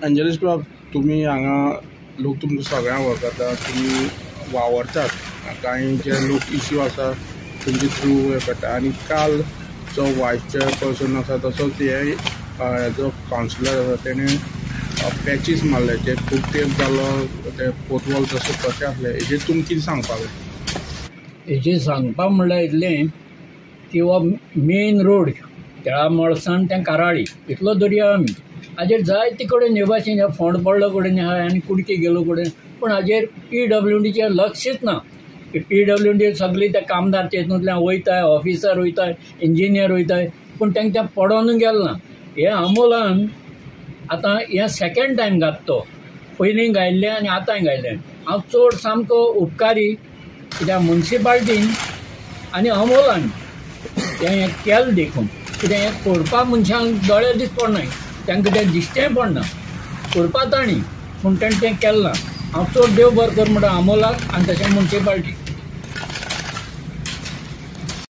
अंजलीश बाब, तुम्ही हांगा लोक तुमकां सगळ्यांक वळखता, तुमी वावरतात, कांय जे लोक इश्यू आसा तुमचे थ्रू हे करता. आनी काल जो वायस चेअरपर्सन आसा तसोच हेजो कावन्सिलर आसा तेणें पॅचीस मारले, ते खूब तेंप जालो ते पोतवल तशें कशें आसलें, हेजेर तुमी कितें सांगपाक जाय? हेजेर सांगपाक म्हणल्यार इतलें की हो मेन रोड तेळा मळसाण ते काराळी इतलो दर्या आमी हाजेर जायते कडेन हे भाशेन फोंड पडलो कडेन आहा आनी कुडके गेलो कडेन, पूण हाजेर PWDचें लक्षच ना. PWD सगळे ते कामदार तेतूंतल्यान वयताय, ऑफिसर वयताय, इंजिनियर वयताय, पूण तांकां तें पडोनूच गेलें ना. हे अमोलान आतां हें सेकंड टायम घात तो, पयलीं गायल्लें आनी आतांय गायल्लें. हांव चड सामको उपकारी कित्याक मुन्सिपाल्टीन आनी अमोलान हें केलें देखून, कित्याक हें करपाक मनशांक दोळे दीस पडनाय, तांकां तें दिश्टेंय पडना. करपा ताणी पूण ताणें तें केलें ना. हांव चड देव बरें कर म्हणटा अमोलाक आनी तशें मुन्सिपाल्टीक.